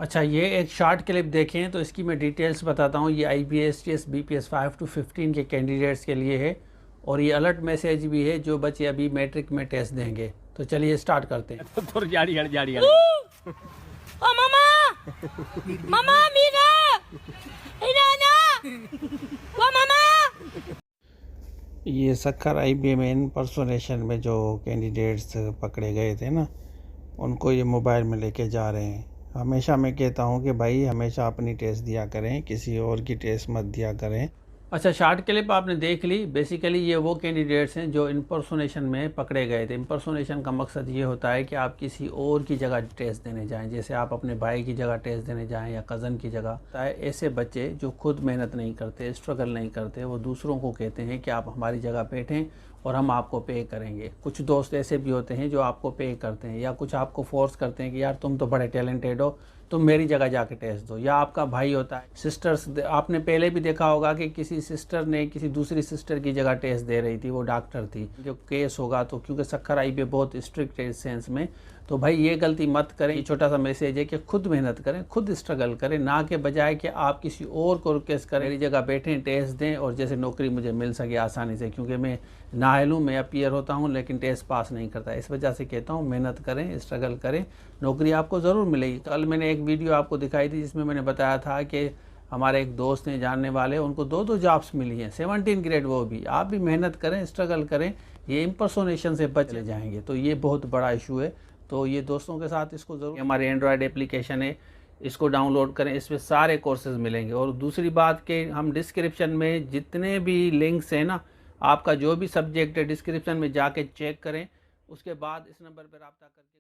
अच्छा, ये एक शॉर्ट क्लिप देखें तो इसकी मैं डिटेल्स बताता हूँ। ये IBSTS BPS 5 to 15 के कैंडिडेट्स के लिए है और ये अलर्ट मैसेज भी है जो बच्चे अभी मैट्रिक में टेस्ट देंगे। तो चलिए स्टार्ट करते हैं। Oh mama! Mama Mira! Inana! Oh mama! ये सक्खर IBM इम्पर्सोनेशन में जो कैंडिडेट्स पकड़े गए थे ना, उनको ये मोबाइल में लेके जा रहे हैं। हमेशा मैं कहता हूँ कि भाई हमेशा अपनी टेस्ट दिया करें, किसी और की टेस्ट मत दिया करें। अच्छा, शॉर्ट क्लिप आपने देख ली। बेसिकली ये वो कैंडिडेट्स हैं जो इम्पर्सोनेशन में पकड़े गए थे। इम्पर्सोनेशन का मकसद ये होता है कि आप किसी और की जगह टेस्ट देने जाएं, जैसे आप अपने भाई की जगह टेस्ट देने जाएं या कज़न की जगह। ऐसे बच्चे जो खुद मेहनत नहीं करते, स्ट्रगल नहीं करते, वो दूसरों को कहते हैं कि आप हमारी जगह बैठें और हम आपको पे करेंगे। कुछ दोस्त ऐसे भी होते हैं जो आपको पे करते हैं या कुछ आपको फोर्स करते हैं कि यार तुम तो बड़े टैलेंटेड हो, तुम मेरी जगह जाके टेस्ट दो। या आपका भाई होता है, सिस्टर्स, आपने पहले भी देखा होगा कि किसी सिस्टर ने किसी दूसरी सिस्टर की जगह टेस्ट दे रही थी, वो डॉक्टर थी। जो केस होगा तो क्योंकि सक्खर आई पे बहुत स्ट्रिक्ट है इस सेंस में, तो भाई ये गलती मत करें। ये छोटा सा मैसेज है कि खुद मेहनत करें, खुद स्ट्रगल करें, ना के बजाय कि आप किसी और को रिक्वेस्ट करें मेरी जगह बैठें, टेस्ट दें और जैसे नौकरी मुझे मिल सके आसानी से। क्योंकि मैं नाअहल हूँ, मैं अपीयर होता हूँ लेकिन टेस्ट पास नहीं करता। इस वजह से कहता हूँ मेहनत करें, स्ट्रगल करें, नौकरी आपको ज़रूर मिलेगी। कल मैंने एक वीडियो आपको दिखाई थी जिसमें मैंने बताया था कि हमारे एक दोस्त हैं जानने वाले, उनको 2-2 जॉब्स मिली हैं, 17 ग्रेड वो भी। आप भी मेहनत करें, स्ट्रगल करें, ये इम्पर्सोनेशन से बच ले जाएंगे। तो ये बहुत बड़ा इशू है। तो ये दोस्तों के साथ इसको ज़रूर, हमारे एंड्रॉयड एप्लीकेशन है, इसको डाउनलोड करें, इसमें सारे कोर्सेज मिलेंगे। और दूसरी बात कि हम डिस्क्रिप्शन में जितने भी लिंक्स हैं ना, आपका जो भी सब्जेक्ट है डिस्क्रिप्शन में जाके चेक करें, उसके बाद इस नंबर पर रब्ता करके